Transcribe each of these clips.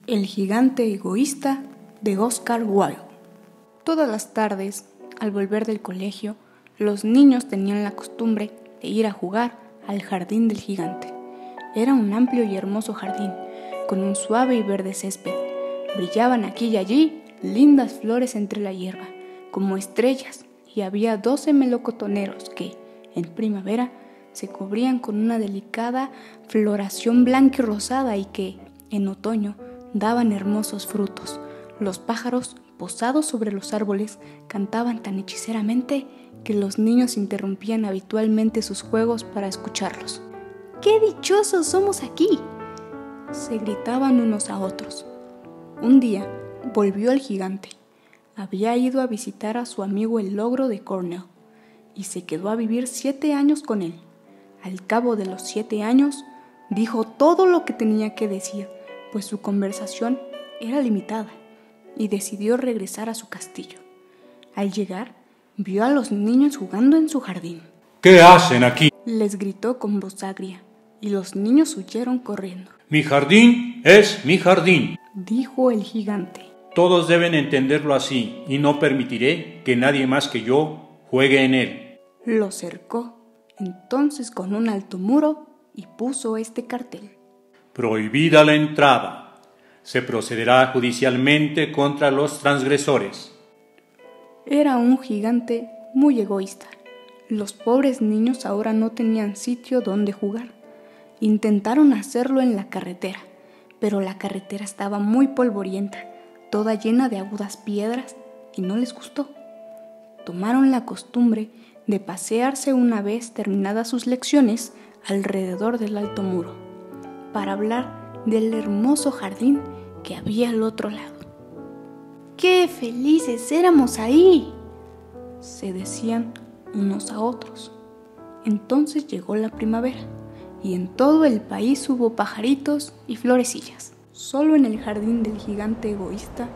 El gigante egoísta de Oscar Wilde. Todas las tardes, al volver del colegio, los niños tenían la costumbre de ir a jugar al jardín del gigante. Era un amplio y hermoso jardín, con un suave y verde césped. Brillaban aquí y allí lindas flores entre la hierba, como estrellas, y había 12 melocotoneros que, en primavera, se cubrían con una delicada floración blanca y rosada y que, en otoño, daban hermosos frutos. Los pájaros, posados sobre los árboles, cantaban tan hechizeramente que los niños interrumpían habitualmente sus juegos para escucharlos. ¡Qué dichosos somos aquí!, se gritaban unos a otros. Un día volvió el gigante. Había ido a visitar a su amigo el ogro de Cornell y se quedó a vivir 7 años con él. Al cabo de los 7 años, dijo todo lo que tenía que decir, pues su conversación era limitada, y decidió regresar a su castillo. Al llegar, vio a los niños jugando en su jardín. ¿Qué hacen aquí?, les gritó con voz agria, y los niños huyeron corriendo. Mi jardín es mi jardín, dijo el gigante. Todos deben entenderlo así, y no permitiré que nadie más que yo juegue en él. Lo cercó entonces con un alto muro y puso este cartel: Prohibida la entrada. Se procederá judicialmente contra los transgresores. Era un gigante muy egoísta. Los pobres niños ahora no tenían sitio donde jugar. Intentaron hacerlo en la carretera, pero la carretera estaba muy polvorienta, toda llena de agudas piedras, y no les gustó. Tomaron la costumbre de pasearse una vez terminadas sus lecciones alrededor del alto muro, para hablar del hermoso jardín que había al otro lado. ¡Qué felices éramos ahí!, se decían unos a otros. Entonces llegó la primavera, y en todo el país hubo pajaritos y florecillas. Solo en el jardín del gigante egoísta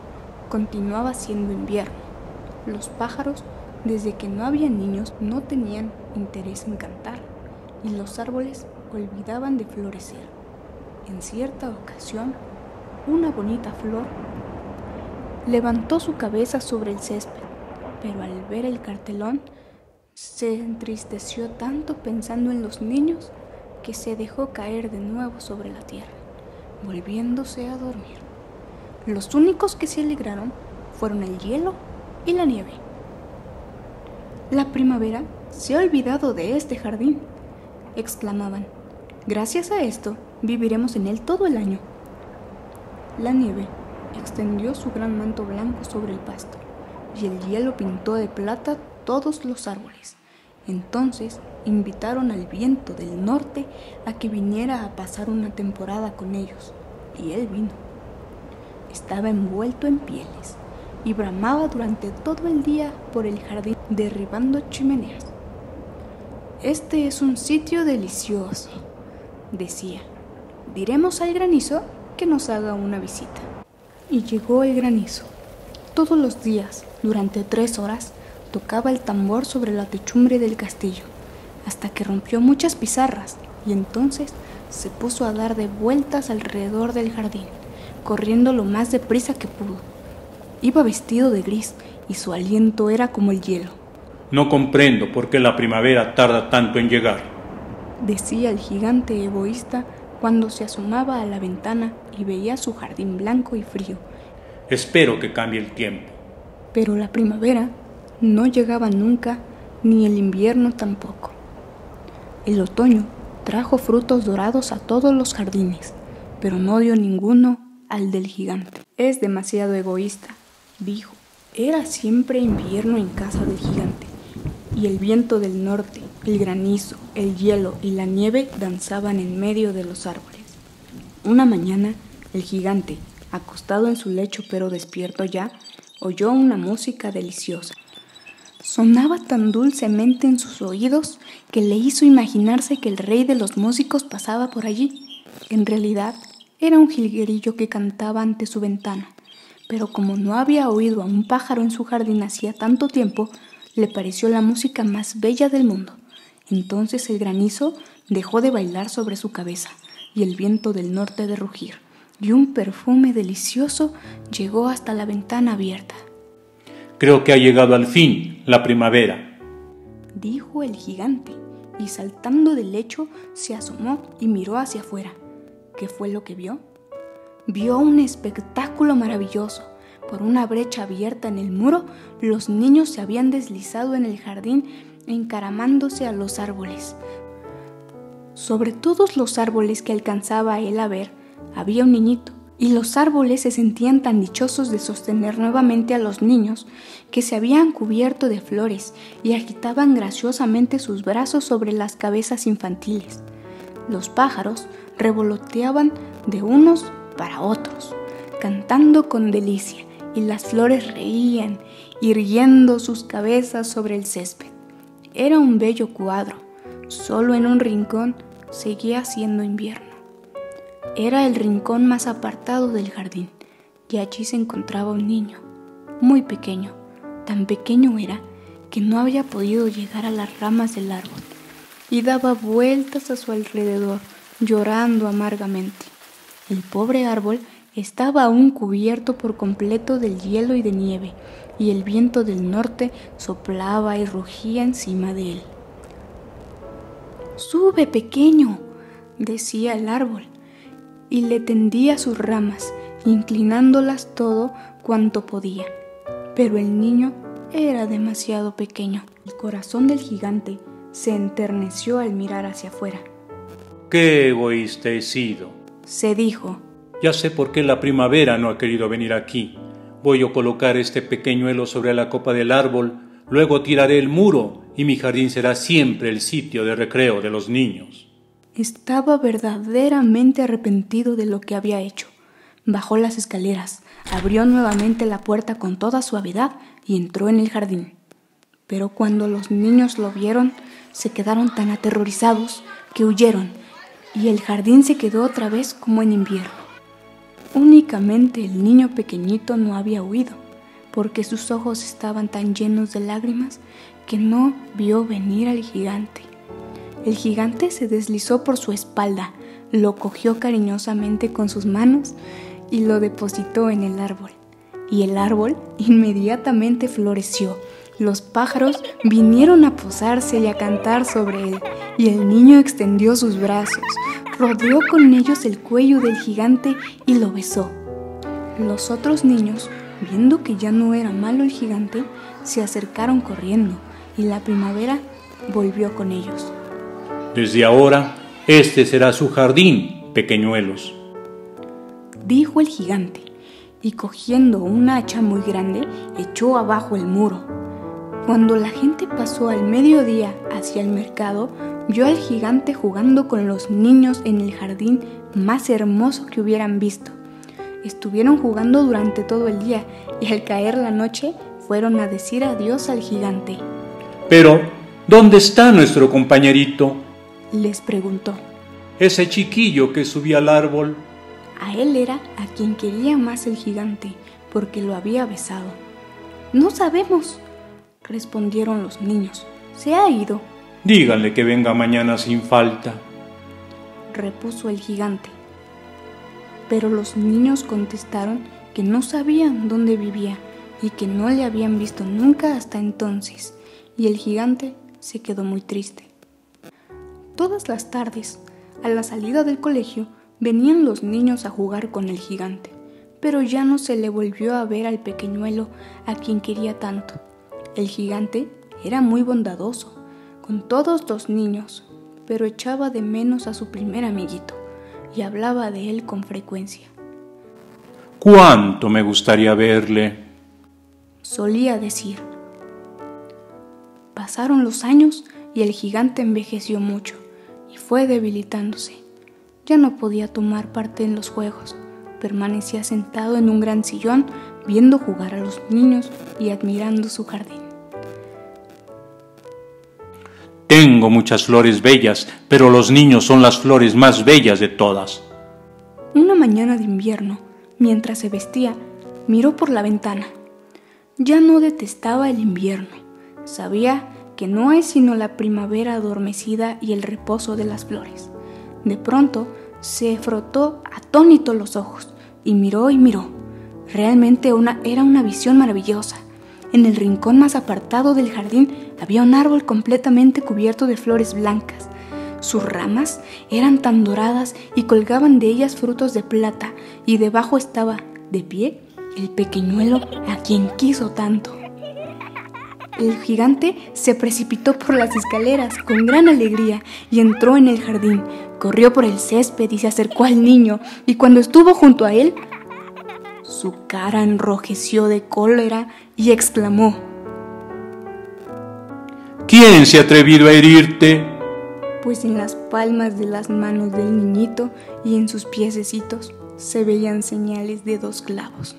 continuaba siendo invierno. Los pájaros, desde que no había niños, no tenían interés en cantar, y los árboles olvidaban de florecer. En cierta ocasión, una bonita flor levantó su cabeza sobre el césped, pero al ver el cartelón se entristeció tanto pensando en los niños que se dejó caer de nuevo sobre la tierra, volviéndose a dormir. Los únicos que se alegraron fueron el hielo y la nieve. La primavera se ha olvidado de este jardín, exclamaban. Gracias a esto, viviremos en él todo el año. La nieve extendió su gran manto blanco sobre el pasto, y el hielo pintó de plata todos los árboles. Entonces invitaron al viento del norte a que viniera a pasar una temporada con ellos, y él vino. Estaba envuelto en pieles y bramaba durante todo el día por el jardín, derribando chimeneas. Este es un sitio delicioso, decía. Diremos al granizo que nos haga una visita. Y llegó el granizo. Todos los días, durante 3 horas, tocaba el tambor sobre la techumbre del castillo, hasta que rompió muchas pizarras, y entonces se puso a dar de vueltas alrededor del jardín, corriendo lo más deprisa que pudo. Iba vestido de gris, y su aliento era como el hielo. No comprendo por qué la primavera tarda tanto en llegar, decía el gigante egoísta cuando se asomaba a la ventana y veía su jardín blanco y frío. Espero que cambie el tiempo. Pero la primavera no llegaba nunca, ni el invierno tampoco. El otoño trajo frutos dorados a todos los jardines, pero no dio ninguno al del gigante. Es demasiado egoísta, dijo. Era siempre invierno en casa del gigante, y el viento del norte, el granizo, el hielo y la nieve danzaban en medio de los árboles. Una mañana, el gigante, acostado en su lecho pero despierto ya, oyó una música deliciosa. Sonaba tan dulcemente en sus oídos que le hizo imaginarse que el rey de los músicos pasaba por allí. En realidad, era un jilguerillo que cantaba ante su ventana, pero como no había oído a un pájaro en su jardín hacía tanto tiempo, le pareció la música más bella del mundo. Entonces el granizo dejó de bailar sobre su cabeza y el viento del norte de rugir, y un perfume delicioso llegó hasta la ventana abierta. Creo que ha llegado al fin la primavera, dijo el gigante, y saltando del lecho se asomó y miró hacia afuera. ¿Qué fue lo que vio? Vio un espectáculo maravilloso. Por una brecha abierta en el muro, los niños se habían deslizado en el jardín encaramándose a los árboles. Sobre todos los árboles que alcanzaba él a ver, había un niñito, y los árboles se sentían tan dichosos de sostener nuevamente a los niños que se habían cubierto de flores y agitaban graciosamente sus brazos sobre las cabezas infantiles. Los pájaros revoloteaban de unos para otros, cantando con delicia, y las flores reían, irguiendo sus cabezas sobre el césped. Era un bello cuadro. Solo en un rincón seguía siendo invierno. Era el rincón más apartado del jardín, y allí se encontraba un niño, muy pequeño. Tan pequeño era que no había podido llegar a las ramas del árbol, y daba vueltas a su alrededor, llorando amargamente. El pobre árbol estaba aún cubierto por completo del hielo y de nieve, y el viento del norte soplaba y rugía encima de él. «Sube, pequeño», decía el árbol, y le tendía sus ramas, inclinándolas todo cuanto podía. Pero el niño era demasiado pequeño. El corazón del gigante se enterneció al mirar hacia afuera. ¡Qué egoísta he sido!, se dijo. Ya sé por qué la primavera no ha querido venir aquí. Voy a colocar este pequeñuelo sobre la copa del árbol, luego tiraré el muro y mi jardín será siempre el sitio de recreo de los niños. Estaba verdaderamente arrepentido de lo que había hecho. Bajó las escaleras, abrió nuevamente la puerta con toda suavidad y entró en el jardín. Pero cuando los niños lo vieron, se quedaron tan aterrorizados que huyeron, y el jardín se quedó otra vez como en invierno. Únicamente el niño pequeñito no había huido, porque sus ojos estaban tan llenos de lágrimas que no vio venir al gigante. El gigante se deslizó por su espalda, lo cogió cariñosamente con sus manos y lo depositó en el árbol. Y el árbol inmediatamente floreció. Los pájaros vinieron a posarse y a cantar sobre él, y el niño extendió sus brazos, rodeó con ellos el cuello del gigante y lo besó. Los otros niños, viendo que ya no era malo el gigante, se acercaron corriendo, y la primavera volvió con ellos. Desde ahora, este será su jardín, pequeñuelos, dijo el gigante, y cogiendo una hacha muy grande, echó abajo el muro. Cuando la gente pasó al mediodía hacia el mercado, vio al gigante jugando con los niños en el jardín más hermoso que hubieran visto. Estuvieron jugando durante todo el día y al caer la noche fueron a decir adiós al gigante. «Pero, ¿dónde está nuestro compañerito?», les preguntó. «Ese chiquillo que subía al árbol». A él era a quien quería más el gigante, porque lo había besado. «No sabemos», respondieron los niños. «Se ha ido». «Díganle que venga mañana sin falta», repuso el gigante. Pero los niños contestaron que no sabían dónde vivía y que no le habían visto nunca hasta entonces, y el gigante se quedó muy triste. Todas las tardes, a la salida del colegio, venían los niños a jugar con el gigante, pero ya no se le volvió a ver al pequeñuelo a quien quería tanto. El gigante era muy bondadoso con todos los niños, pero echaba de menos a su primer amiguito y hablaba de él con frecuencia. «¿Cuánto me gustaría verle?», solía decir. Pasaron los años y el gigante envejeció mucho y fue debilitándose. Ya no podía tomar parte en los juegos. Permanecía sentado en un gran sillón viendo jugar a los niños y admirando su jardín. «Tengo muchas flores bellas, pero los niños son las flores más bellas de todas». Una mañana de invierno, mientras se vestía, miró por la ventana. Ya no detestaba el invierno. Sabía que no hay sino la primavera adormecida y el reposo de las flores. De pronto, Se frotó atónito los ojos y miró y miró. Realmente era una visión maravillosa. En el rincón más apartado del jardín había un árbol completamente cubierto de flores blancas. Sus ramas eran tan doradas y colgaban de ellas frutos de plata, y debajo estaba, de pie, el pequeñuelo a quien quiso tanto. El gigante se precipitó por las escaleras con gran alegría y entró en el jardín. Corrió por el césped y se acercó al niño, y cuando estuvo junto a él, su cara enrojeció de cólera y exclamó: ¿Quién se ha atrevido a herirte? Pues en las palmas de las manos del niñito y en sus piececitos se veían señales de 2 clavos.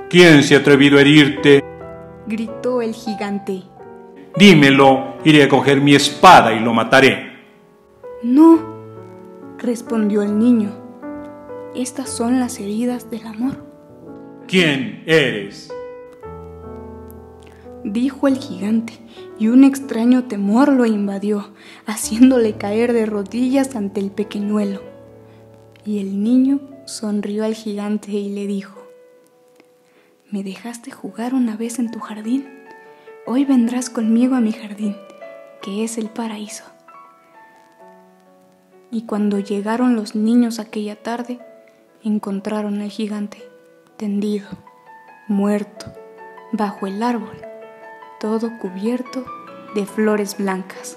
¿Quién se ha atrevido a herirte? Gritó el gigante. Dímelo, iré a coger mi espada y lo mataré. No, respondió el niño. Estas son las heridas del amor. ¿Quién eres? Dijo el gigante, y un extraño temor lo invadió, haciéndole caer de rodillas ante el pequeñuelo. Y el niño sonrió al gigante y le dijo: «Me dejaste jugar una vez en tu jardín. Hoy vendrás conmigo a mi jardín, que es el paraíso». Y cuando llegaron los niños aquella tarde, encontraron al gigante tendido, muerto, bajo el árbol, todo cubierto de flores blancas.